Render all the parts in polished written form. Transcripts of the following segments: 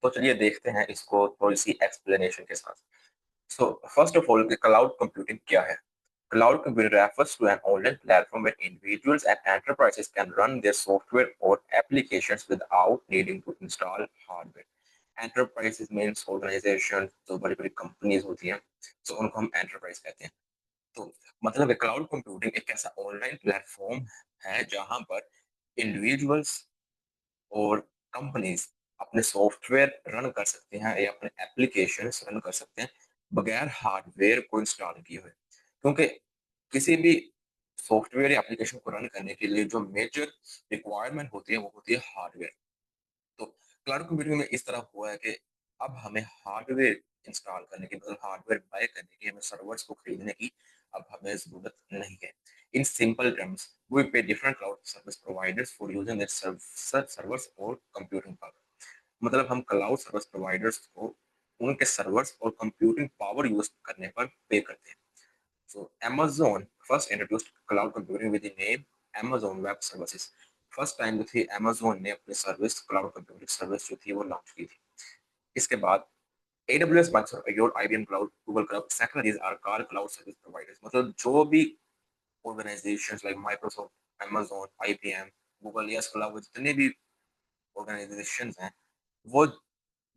तो चलिए देखते हैं इसको थोड़ी-सी एक्सप्लेनेशन के साथ। So, first of all, cloud computing क्या है? Cloud computing refers to an online platform where individuals and enterprises can run their software or applications without needing to install hardware. Enterprises means organization, जो बड़ी-बड़ी companies होती हैं, so उनको हम enterprise कहते हैं। तो मतलब क्लाउड कंप्यूटिंग एक ऐसा ऑनलाइन प्लेटफॉर्म है जहां पर इंडिविजुअल्स और कंपनीज अपने सॉफ्टवेयर रन कर सकते हैं या अपने एप्लीकेशंस रन कर सकते हैं बगैर हार्डवेयर को इंस्टॉल किए हुए। क्योंकि किसी भी सॉफ्टवेयर या एप्लीकेशन को रन करने के लिए जो मेजर रिक्वायरमेंट होती है वो होती है हार्डवेयर। तो क्लाउड कंप्यूटिंग में इस तरह हुआ है कि अब हमें हार्डवेयर इंस्टॉल करने की मतलब हार्डवेयर बाय करने की हमें सर्वर्स को खरीदने की अब हमें जरूरत नहीं है। इन सिंपल टर्म्स वी पे different cloud service providers for using their servers और कंप्यूटिंग पावर। मतलब हम क्लाउड सर्विस प्रोवाइडर्स को उनके सर्वर्स और कंप्यूटिंग पावर यूज करने पर पे करते हैं। So Amazon first introduced cloud computing with the name Amazon Web Services। First time जो थी Amazon ने अपनी सर्विस क्लाउड कंप्यूटिंग सर्विस जो थी वो लॉन्च की थी। इसके बाद AWS, Microsoft Azure, IBM Cloud, Google Cloud, etc. These are called cloud service providers। मतलब जो भी organizations like Microsoft, Amazon, IBM, Google या इसके अलावा जितने भी organizations हैं वो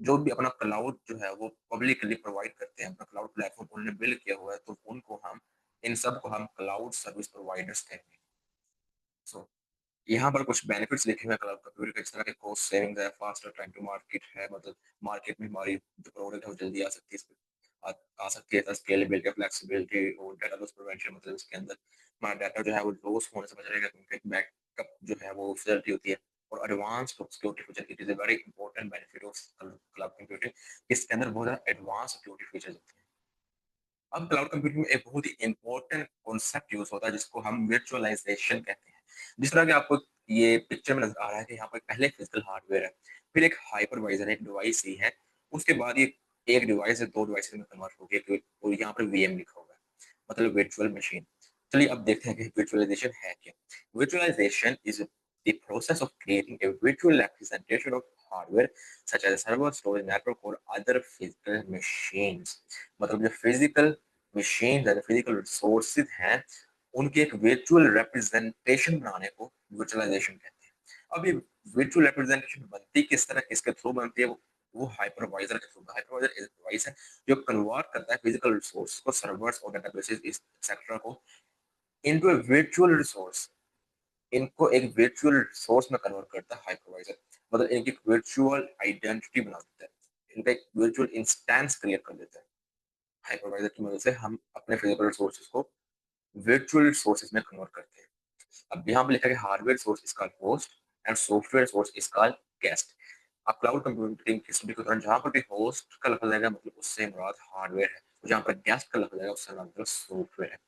जो भी अपना क्लाउड जो है वो पब्लिकली प्रोवाइड करते हैं, अपना क्लाउड प्लेटफॉर्म उन्होंने बिल्ड किया हुआ है, तो उनको हम इन सब को हम क्लाउड सर्विस प्रोवाइडर्स कहते हैं। सो यहाँ पर कुछ बेनिफिट्स लिखे हुए हैं क्लाउड कंप्यूटिंग के, जिस तरह के कॉस्ट सेविंग्स है, फास्टर टाइम टू मार्केट है, मतलब मार्केट में हमारी जो प्रोडक्ट है वो जल्दी आ सकती है, इसमें आ, आ सकती है, स्केलेबिलिटी, फ्लेक्सिबिलिटी और डाटा लॉस प्रिवेंशन। मतलब इसके अंदर हमारा डाटा जो है वो लॉस होने से बच रहेगा क्योंकि बैकअप जो है वो फैसिलिटी होती है। और advance security feature, it is a very important benefit of cloud computing. इसके अंदर बहुत ज्यादा एडवांस सिक्योरिटी फीचर्स होते हैं। अब क्लाउड कंप्यूटिंग में एक बहुत ही इंपॉर्टेंट कॉन्सेप्ट यूज होता है जिसको हम वर्चुअलाइजेशन कहते हैं। जिस तरह के आपको ये पिक्चर में नजर आ रहा है कि यहाँ पर पहले फिजिकल हार्डवेयर है, फिर एक हाइपरवाइजर, एक डिवाइस ही है, उसके बाद ये एक डिवाइस है दो डिवाइस में कन्वर्ट हो गया और यहाँ पर वीएम लिखा हुआ है, मतलब वर्चुअल मशीन। चलिए अब देखते हैं कि वर्चुअलाइजेशन है क्या। Virtualization is the process of creating a virtual representation of hardware such as server, storage network और अदर फिजिकल मशीन्स। मतलब जो फिजिकल मशीन है, जो फिजिकल रिसोर्सेज हैं, उनकी एक वर्चुअल रिप्रेजेंटेशन बनाने को वर्चुअलाइजेशन कहते हैं। अब ये वर्चुअल रिप्रेजेंटेशन बनती किस तरह, किसके थ्रू बनती है, वो हाइपरवाइजर के थ्रू। हाइपरवाइजर एक डिवाइस है जो कन्वर्ट करता है फिजिकल रिसोर्स को, सर्वर्स और डेटाबेसेस एक्सेट्रा को, इनटू ए वर्चुअल रिसोर्स। इनको एक वर्चुअल रिसोर्स में कन्वर्ट करता है हाइपरवाइजर। मतलब इनकी वर्चुअल आइडेंटिटी बना देता है, इनका एक वर्चुअल इंस्टेंस क्रिएट कर देता है। हाइपरवाइजर की मदद से हम अपने फिजिकल रिसोर्सेज को वर्चुअल रिसोर्सेज में कन्वर्ट करते हैं। अब यहाँ पे लिखा है hardware source is called host and software source is called guest. अब क्लाउड कंप्यूटिंग की स्टडी के दौरान जहाँ पर भी होस्ट का लफ्ज आएगा मतलब उससे मुराद हार्डवेयर है, और जहाँ पर गेस्ट का लफ्ज आएगा उससे मुराद सॉफ्टवेयर है।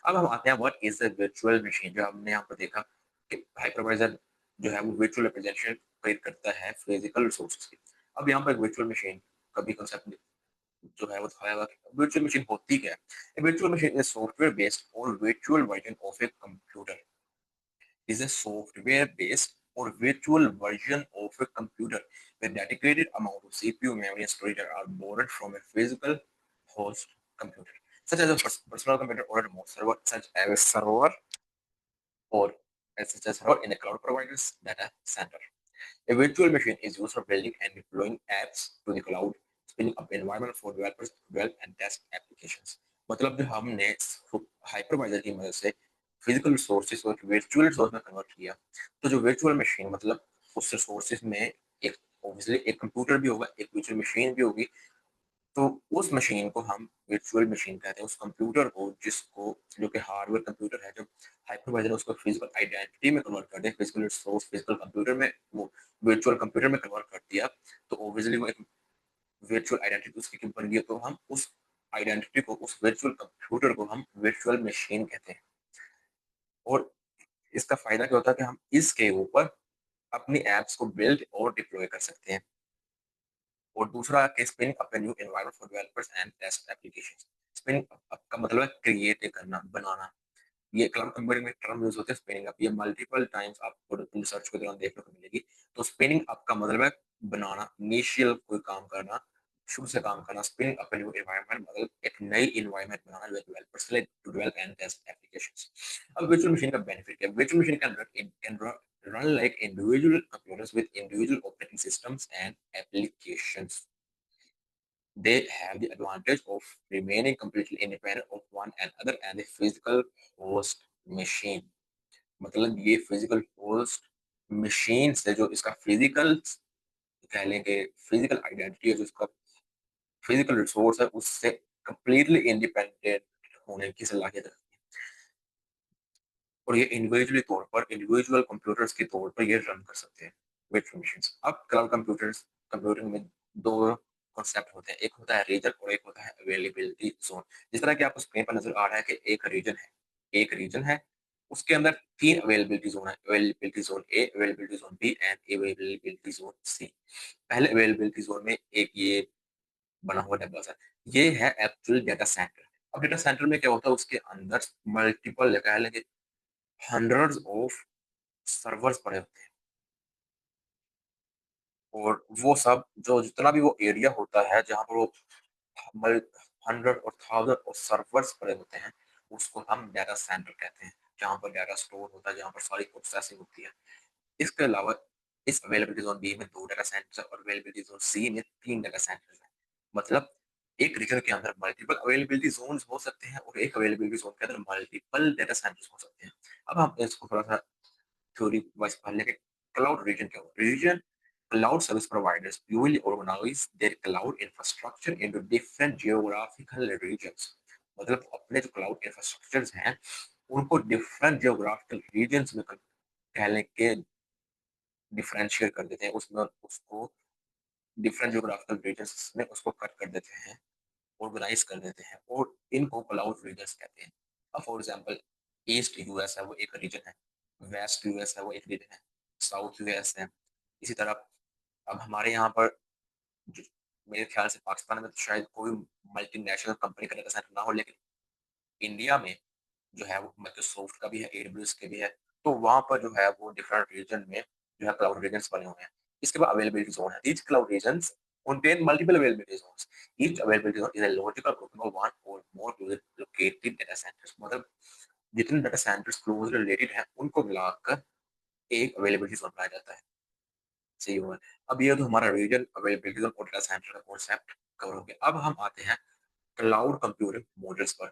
अब हम आते हैं what is the virtual machine. जो हमने यहाँ पर देखा कि हाइपरवाइजर जो है वो वर्चुअल रिप्रेजेंटेशन क्रिएट करता है फिजिकल रिसोर्सेज की। अब यहाँ पर वर्चुअल मशीन का भी कंसेप्ट जो है वो दिखाया हुआ कि वर्चुअल मशीन होती क्या है। Virtual machine is software based और virtual version of a computer. is a software-based or virtual version of a computer where dedicated amount of CPU, memory, and storage are borrowed from a physical host computer, such as a personal computer or a remote server, such as a server or such as server in a cloud provider's data center. A virtual machine is used for building and deploying apps to the cloud, spinning up environment for developers to develop and test applications। मतलब जो हमने hypervisor की मदद से physical resources को virtual resource में convert किया, तो जो वर्चुअल मशीन मतलब उस रिसोर्सेज में एक ऑब्वियसली एक कंप्यूटर भी होगा, एक वर्चुअल मशीन भी होगी। तो उस मशीन को हम वर्चुअल मशीन कहते हैं, उस कंप्यूटर को जिसको जो कि हार्डवेयर कंप्यूटर है, जो हाइपरवाइजर है उसको फिजिकल आइडेंटिटी में कन्वर्ट कर दे, फिजिकल रिसोर्स फिजिकल कंप्यूटर में वो वर्चुअल कंप्यूटर में कन्वर्ट कर दिया, तो ऑब्वियसली वो एक वर्चुअल आइडेंटिटी उसकी की बन गई। तो हम उस आइडेंटिटी को, उस वर्चुअल कंप्यूटर को हम वर्चुअल मशीन कहते हैं। और इसका फायदा क्या होता है कि हम इसके ऊपर अपनी एप्स को बिल्ड और डिप्लॉय कर सकते हैं। और दूसरा कि spinning up a new environment for developers and test applications. Spinning up का मतलब है क्रिएट करना, बनाना। ये क्लाउड कंप्यूटिंग में टर्म यूज़ होते हैं स्पिनिंग अप, ये मल्टीपल टाइम्स आपको रिसर्च के दौरान देखने को मिलेगी। तो स्पिनिंग अप का मतलब है बनाना, इनिशियल कोई काम करना, शुरू से काम करना, spinning up a new environment मतलब एक नई एनवायरनमेंट बनाना with developers like to develop and test applications. अब वर्चुअल मशीन का बेनिफिट क्या है? Virtual machine can run like individual computers with individual operating systems and applications. They have the advantage of remaining completely independent of one another and the physical host machine. मतलब ये physical host machine से जो इसका physical कह लें कि physical identity है, जो इसका फिजिकल रिसोर्स है, उससे कंप्लीटली इंडिपेंडेंट होने की सलाहियत रखती है। और ये इंडिविजुअल कंप्यूटर्स के तौर पर ये रन कर सकते हैं वर्चुअल मशीन्स। अब क्लाउड कंप्यूटिंग में दो कॉन्सेप्ट होते हैं, एक होता है रीजन और एक होता है अवेलेबिलिटी जोन। जिस तरह कि आपको स्क्रीन पर नजर आ रहा है कि एक रीजन है, उसके अंदर तीन अवेलेबिलिटी जोन है, availability zone A, availability zone B and availability zone C. पहले अवेलेबिलिटी जोन में एक ये बना हुआ डब्बा सा, ये है एक्चुअल डेटा सेंटर। अब डेटा सेंटर में क्या होता है, उसके अंदर मल्टीपल कह लेंगे हंड्रेड्स ऑफ सर्वर्स पड़े होते हैं, और वो सब जो जितना भी वो एरिया होता है जहाँ पर वो मल हंड्रेड और थाउज़ेंड ऑफ सर्वर्स पड़े होते हैं, उसको हम डाटा सेंटर कहते हैं, जहाँ पर डाटा स्टोर होता है, जहाँ पर सारी प्रोसेसिंग होती है। इसके अलावा इस अवेलेबिलिटी ज़ोन बी में 2 डाटा सेंटर्स हैं और अवेलेबिलिटी ज़ोन सी में 3 डाटा सेंटर्स हैं। मतलब एक रीजन के अंदर मल्टीपल अवेलेबिलिटी ज़ोन्स हो सकते हैं और एक अवेलेबिलिटी ज़ोन के अंदर मल्टीपल डाटा सेंटर्स हो सकते हैं। अब हम इसको थोड़ा-सा थ्योरी वाइज पढ़ लेंगे। क्लाउड रीजन क्या होता है? Region cloud service providers purely organize their cloud infrastructure into different geographical regions। मतलब अपने जो क्लाउड इंफ्रास्ट्रक्चर्स हैं उनको डिफरेंट जियोग्राफिकल रीजन्स में कह लें कि डिफरेंशिएट कर देते हैं, उसमें उसको डिफरेंट जियोग्राफिकल रीजन्स में उसको कट कर देते हैं, ऑर्गेनाइज कर देते हैं, और इनको क्लाउड रीजन्स कहते हैं। अब फॉर एग्जांपल ईस्ट यूएस है वो एक रीजन है, वेस्ट यूएस है वो एक रीजन है, साउथ यूएस है। इसी तरह अब हमारे यहाँ पर जो मेरे ख्याल से पाकिस्तान में तो शायद कोई मल्टीनेशनल कंपनी का डेटा सेंटर ना हो, लेकिन इंडिया में जो है वो माइक्रोसॉफ्ट का भी है, एडब्ल्यूएस के भी है। तो वहाँ पर जो है वो डिफरेंट रीजन में जो है क्लाउड रीजन्स बने हुए हैं। इसके बाद अवेलेबिलिटी ज़ोन है। Each cloud regions contain multiple availability zones. Each availability zone is a logical grouping of one or more located data centers। मतलब जितने डाटा सेंटर्स क्लोजली रिलेटेड हैं उनको मिलाकर एक अवेलेबिलिटी जोन बनाया जाता है। सही हुआ। अब ये तो हमारा रीजन अवेलेबिलिटी जोन और डाटा सेंटर का कॉन्सेप्ट कवर हो गया। अब हम आते हैं क्लाउड कंप्यूटिंग मॉडल्स पर।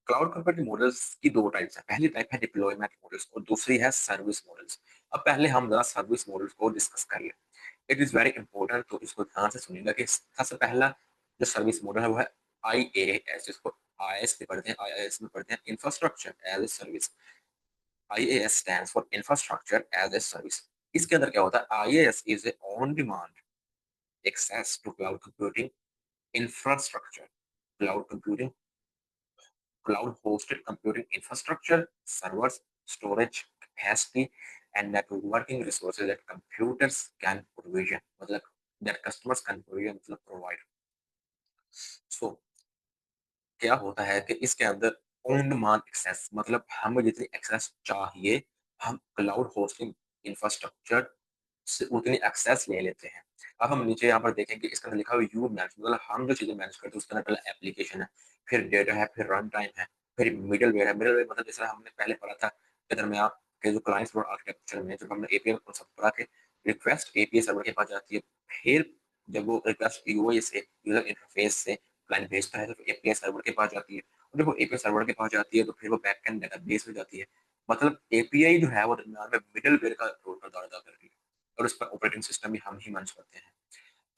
क्लाउड कंप्यूटिंग मॉडल्स की दो टाइप्स हैं। पहली टाइप है डिप्लॉयमेंट मॉडल्स और दूसरी है सर्विस मॉडल्स। अब पहले हम जरा सर्विस मॉडल्स को डिस्कस कर लें। इट इज वेरी इंपॉर्टेंट, तो इसको ध्यान से सुनिएगा कि सबसे पहला जो सर्विस मॉडल है वो है IaaS, जिसको IaaS में पढ़ते हैं, IaaS में पढ़ते हैं infrastructure as a service. IaaS stands for infrastructure as a service। इसके अंदर क्या होता है? IaaS is a on demand access to cloud computing infrastructure। cloud computing cloud hosted computing infrastructure, servers, storage capacity and networking resources that computers can provision, मतलब that customers can provision मतलब provide। So क्या होता है कि इसके अंदर on demand access, मतलब हमें जितनी एक्सेस चाहिए हम क्लाउड होस्टिंग इंफ्रास्ट्रक्चर से उतनी एक्सेस ले लेते हैं। अब हम नीचे यहाँ पर देखेंगे इसके अंदर लिखा हुआ यू मैनेज, मतलब हम जो चीजें मैनेज करते हैं उसके अंदर पहले एप्लीकेशन है, फिर डेटा है, फिर रन टाइम है, फिर मिडलवेयर है। मिडलवेयर मतलब जैसा हमने पहले पढ़ा था के दरमियान के जो क्लाइंट सर्वर आर्किटेक्चर में जब हमने एपीआई कॉन्सेप्ट पढ़ा के रिक्वेस्ट एपीआई सर्वर के पास जाती है, फिर जब वो रिक्वेस्ट यूआई से यूजर इंटरफेस से क्लाइंट भेजता है तो एपीआई सर्वर के पास जाती है, और जब वो एपीआई सर्वर के पास जाती है तो फिर वो बैकएंड डेटाबेस में जाती है। मतलब एपीआई जो है वो दरमियान में मिडलवेयर का रोल किरदार अदा कर रही है, और उस पर ऑपरेटिंग सिस्टम भी हम ही मैनेज करते हैं।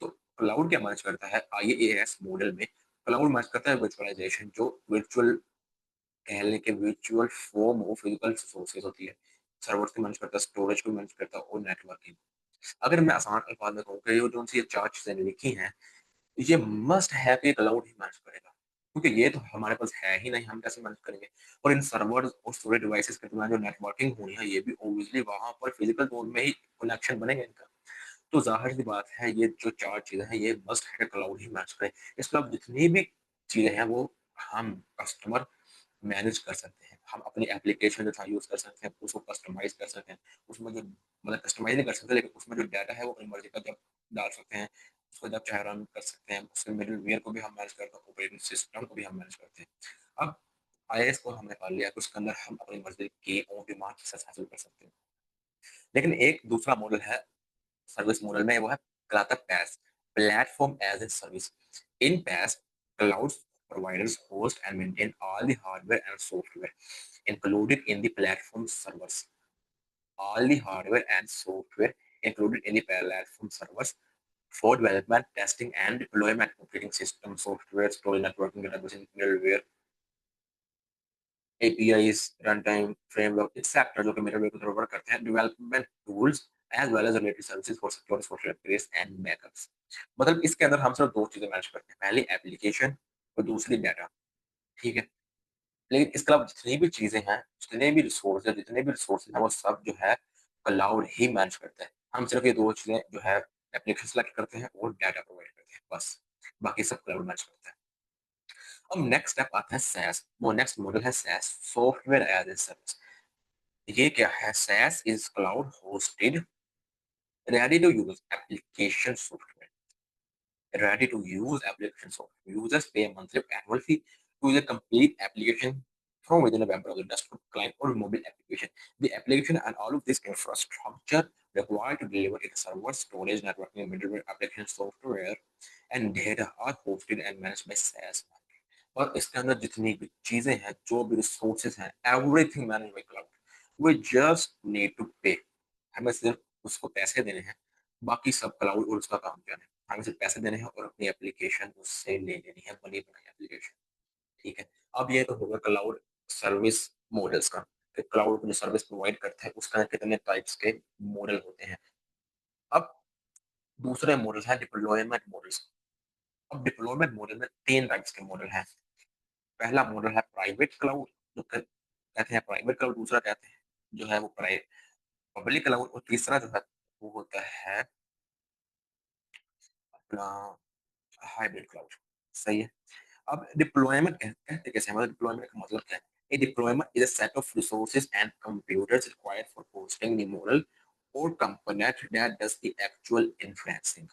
तो क्लाउड क्या मैनेज करता है? IaaS मॉडल में क्लाउड मैनेज करता है वर्चुअलाइजेशन, जो वर्चुअल कह लें कि virtual form of physical resources होती है। सर्वर्स को मैनेज करता है, स्टोरेज को मैनेज करता है और नेटवर्किंग। अगर मैं आसान अल्फाज में कहूँ कि ये जो ये चार चीजें लिखी हैं, ये मस्ट है कि क्लाउड ही मैनेज करेगा, क्योंकि ये तो हमारे पास है ही नहीं, हम कैसे मैनेज करेंगे? और इन सर्वर्स और स्टोरेज डिवाइसेस के दरमियान जो नेटवर्किंग होनी है, ये भी ऑब्वियसली वहां पर फिजिकल जोन में ही कनेक्शन बनेगा इनका। तो जाहिर सी बात है ये जो चार चीजें हैं ये मस्ट है कि क्लाउड ही मैनेज करे। इसके अलावा जितनी भी चीजें हैं वो हम कस्टमर मैनेज कर सकते हैं। हम अपनी एप्लीकेशन जो था यूज कर सकते हैं, उसको कस्टमाइज कर सकते हैं। उसमें जो मतलब कस्टमाइज नहीं कर सकते, लेकिन उसमें जो डाटा है वो अपनी मर्जी का जब डाल सकते हैं, उसको जब चाहे रन कर सकते हैं। उसके मिडलवेयर को भी हम मैनेज करते हैं, ऑपरेटिंग सिस्टम को भी हम मैनेज करते हैं। अब आईएएस को हमने पा लिया कि उसके अंदर हम अपनी मर्जी की ऑन डिमांड एक्सेस हासिल कर सकते हैं। लेकिन एक दूसरा मॉडल है सर्विस मॉडल में, वो है कहलाता है PaaS, platform as a service. In PaaS, cloud providers host and maintain all the hardware and software included in the platform servers. All the hardware and software included in the platform servers for development, testing, and deployment. Operating system, software, storage, networking, database, middleware, APIs, runtime, framework, etc. जो कि middleware को provide करते हैं, development tools as well as related services for secure software upgrades and backups. मतलब इसके अंदर हम सिर्फ दो चीजें मैनेज करते हैं, पहली एप्लीकेशन और दूसरी डाटा। ठीक है, लेकिन इसके अलावा जितनी भी चीजें हैं, जितने भी रिसोर्सेज हैं, वो सब जो है क्लाउड ही मैनेज करता है। हम सिर्फ ये दो चीजें जो है एप्लीकेशन सेलेक्ट करते हैं और डाटा प्रोवाइड करते हैं, बस बाकी सब क्लाउड मैनेज करता है। अब नेक्स्ट स्टेप आता है SaaS। वो नेक्स्ट मॉडल है SaaS, software as a service. ये क्या है? SaaS is cloud hosted ready to use application software. Ready to use application software. Users pay a monthly annual fee to use a complete application from within a web browser, desktop, client, or mobile application. The application and all of this infrastructure required to deliver its server, storage, networking, middleware, application software, and data are hosted and managed by SaaS. और इसके अंदर जितनी भी चीजें हैं, जो भी resources हैं, everything manage by cloud. We just need to pay. हमें सिर्फ उसको पैसे देने हैं, बाकी सब क्लाउड और उसका काम क्या है। हमें सिर्फ पैसे देने हैं और अपनी एप्लीकेशन उससे ले लेनी है, बनी बनाई एप्लीकेशन। ठीक है, अब ये तो होगा क्लाउड सर्विस मॉडल्स का, कि क्लाउड जो सर्विस प्रोवाइड करता है उसका कितने टाइप्स के मॉडल होते हैं। अब दूसरे मॉडल है डिप्लॉयमेंट मॉडल्स। अब डिप्लॉयमेंट मॉडल में तीन टाइप्स के मॉडल हैं। पहला मॉडल है प्राइवेट क्लाउड, जो कहते हैं प्राइवेट क्लाउड। दूसरा कहते हैं जो है वो पब्लिक क्लाउड। और तीसरा जो है वो होता है अपना हाइब्रिड क्लाउड। सही है। अब डिप्लॉयमेंट कहते कैसे हैं, मतलब डिप्लॉयमेंट का मतलब क्या है? A deployment is a set of resources and computers required for hosting the model or component that does the actual inferencing.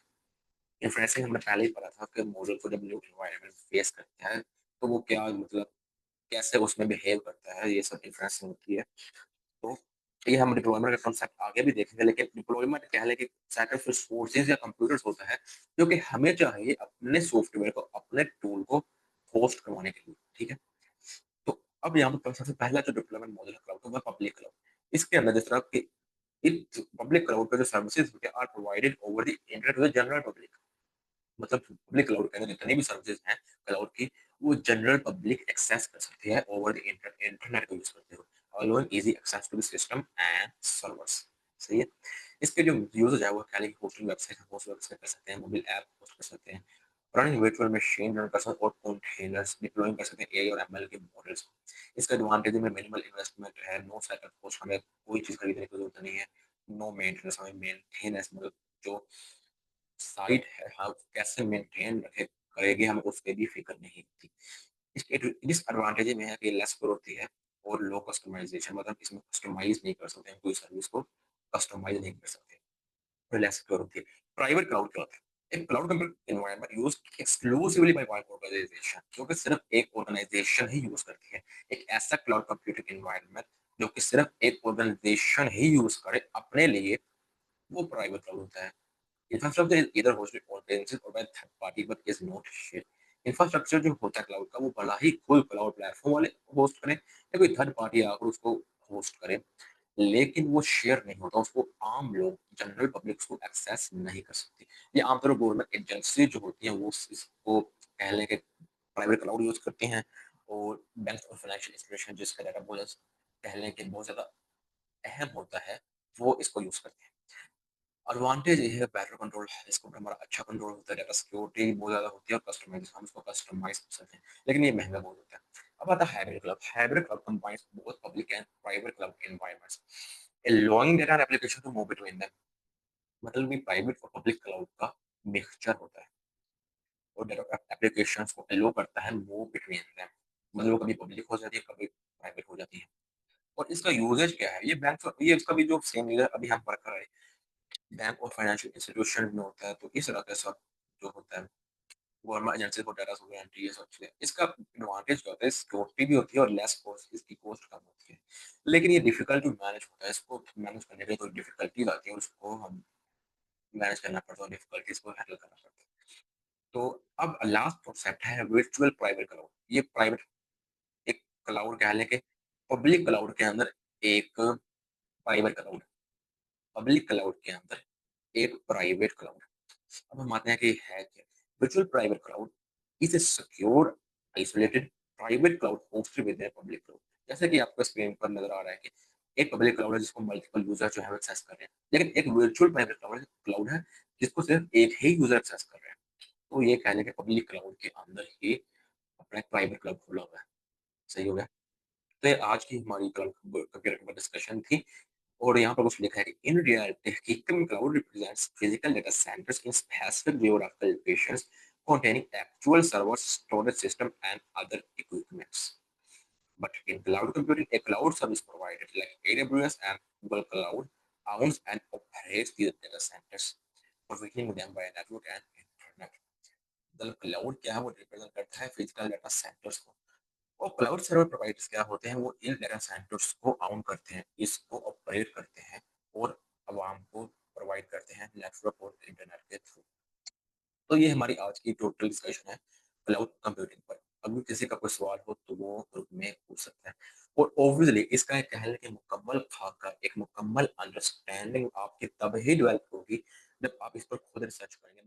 Inferencing हमने पहले ही पढ़ा था कि मॉडल को जब न्यू एनवायरनमेंट फेस करता है तो वो क्या मतलब कैसे उसमें बिहेव करता है, ये सब इन्फ्लुएंसिंग होती है। तो ये हम डिप्लॉयमेंट का कॉन्सेप्ट आगे भी देखेंगे, लेकिन डिप्लॉयमेंट कह लें कि सेट ऑफ रिसोर्सेज या कंप्यूटर्स होता है जो कि हमें चाहिए अपने सॉफ्टवेयर को, अपने टूल को होस्ट करवाने के लिए। ठीक है, तो अब यहाँ पर सबसे पहला जो डिप्लॉयमेंट मॉडल है क्लाउड का, वो है पब्लिक क्लाउड। इसके अंदर जिस तरह के पब्लिक क्लाउड पे जो सर्विसेज होते हैं are provided over the internet to the general public. मतलब पब्लिक क्लाउड के अंदर जितनी भी सर्विसेज हैं क्लाउड की, वो जनरल पब्लिक एक्सेस कर सकती है ओवर द इंटरनेट को यूज करते हुए, allowing easy access to the system and servers। सही है। इसके जो यूजर्स है वो कह लें कि होस्टिंग वेबसाइट होस्ट वेबसाइट कर सकते हैं, मोबाइल ऐप होस्ट कर सकते हैं, रनिंग वर्चुअल मशीन रन कर सकते हैं, और कंटेनर्स डिप्लॉइंग कर सकते हैं एआई और एमएल के मॉडल्स। इसका एडवांटेज में मिनिमल इन्वेस्टमेंट है, नो सेटअप कॉस्ट, हमें कोई चीज खरीदने की जरूरत नहीं है, नो मेंटेनेंस, हमें मेंटेनेंस मतलब जो साइट है हाँ कैसे मेंटेन रखे करेगी हमें उसकी भी फिक्र नहीं होती। इसके डिसएडवांटेज में है कि लेस ग्रोथ होती है और लो कस्टमाइजेशन, मतलब इसमें कस्टमाइज नहीं कर सकते हम कोई सर्विस को, कस्टमाइज नहीं कर सकते, और लेस ग्रोथ होती है। प्राइवेट क्लाउड क्या होता है? एक cloud computer environment use exclusively by one organization, जो कि सिर्फ एक ऑर्गेनाइजेशन ही यूज करती है। एक ऐसा क्लाउड कंप्यूटिंग एनवायरनमेंट जो कि सिर्फ एक ऑर्गेनाइजेशन ही यूज करे अपने लिए, वो प्राइवेट क्लाउड होता है। Infrastructure is either hosted on premises और by third party but is not shared. Infrastructure जो होता है क्लाउड का, वो भला ही कोई क्लाउड प्लेटफॉर्म वाले होस्ट करें या कोई थर्ड पार्टी आकर उसको होस्ट करे, लेकिन वो शेयर नहीं होता, उसको आम लोग जनरल पब्लिक उसको एक्सेस नहीं कर सकती। ये आमतौर पर गवर्नमेंट एजेंसी जो होती हैं वो इसको कह लें कि प्राइवेट क्लाउड यूज करती हैं, और बैंक और फाइनेंशियल इंस्टीट्यूशन जिसका डाटा बहुत कह लें कि बहुत ज्यादा अहम होता है, वो इसको यूज करते हैं। एडवांटेज ये है बेटर कंट्रोल, इसके ऊपर हमारा अच्छा कंट्रोल होता है, डाटा सिक्योरिटी बहुत ज्यादा होती है, और कस्टमाइज हम इसको कस्टमाइज कर सकते हैं, लेकिन ये महंगा बहुत होता है। अब आता है hybrid cloud. Hybrid cloud combines both public and private cloud environments, allowing data and application to move between them। मतलब कि प्राइवेट और पब्लिक क्लाउड का मिक्सचर होता है, और डेटा एप्लीकेशंस को अलो करता है मूव बिटवीन देम। मतलब वो कभी पब्लिक हो जाती है, कभी प्राइवेट हो जाती है। और इसका यूसेज क्या है? ये बैंक ये इसका भी जो सेम यूज़र अभी हम पढ़ कर आए, बैंक और फाइनेंशियल इंस्टीट्यूशन में होता है, तो इस तरह का सब जो होता है, गवर्नमेंट एजेंसी को डाटा सॉवरेनिटी ये सब चीज़ें। इसका एडवांटेज क्या होता है? सिक्योरिटी भी होती है और लेस कॉस्ट, इसकी कॉस्ट कम होती है। लेकिन ये डिफिकल्ट टू मैनेज होता है, इसको मैनेज करने के लिए थोड़ी डिफिकल्टीज़ आती है और उसको हम मैनेज करना पड़ता है और डिफिकल्टीज़ को हैंडल करना पड़ता है। तो अब लास्ट कॉन्सेप्ट है वर्चुअल प्राइवेट क्लाउड। ये प्राइवेट एक क्लाउड कह लें कि पब्लिक क्लाउड के अंदर एक प्राइवेट क्लाउड, पब्लिक क्लाउड के अंदर एक प्राइवेट क्लाउड। अब हम आते हैं कि है क्या? Virtual private cloud is a secure isolated private cloud hosted with a public cloud. जैसे कि आपको स्क्रीन पर नजर आ रहा है कि एक पब्लिक क्लाउड है जिसको मल्टीपल यूजर जो है एक्सेस कर रहे हैं, लेकिन एक वर्चुअल प्राइवेट क्लाउड है जिसको सिर्फ एक ही यूजर एक्सेस कर रहे हैं। तो ये कहने के पब्लिक क्लाउड के अंदर ही अपना एक प्राइवेट क्लाउड खोला हुआ है। सही हो गया। तो ये आज की हमारी क्लाउड कंप्यूटर के ऊपर डिस्कशन थी। और यहाँ पर कुछ लिखा है कि in reality Hikam cloud represents physical data centers in specific geographical locations containing actual servers, storage system, and other equipments. But in cloud computing, a cloud service provider like AWS and Google Cloud owns and operates these data centers, provisioning them by network and internet. The cloud क्या है? वो represent करता है physical data centres को। और cloud server providers क्या होते हैं? वो इन डाटा सेंटर्स को ऑन करते हैं, इसको ऑपरेट करते हैं और आवाम को प्रोवाइड करते हैं नेटवर्क और इंटरनेट के थ्रू। तो ये हमारी आज की टोटल डिस्कशन है क्लाउड कंप्यूटिंग पर। अगर किसी का कोई सवाल हो तो वो ग्रुप में पूछ सकते हैं। और ऑब्वियसली इसका एक कहने की मुकम्मल खाका, एक मुकम्मल अंडरस्टैंडिंग आपकी तब ही डेवलप होगी जब आप इस पर खुद रिसर्च करेंगे।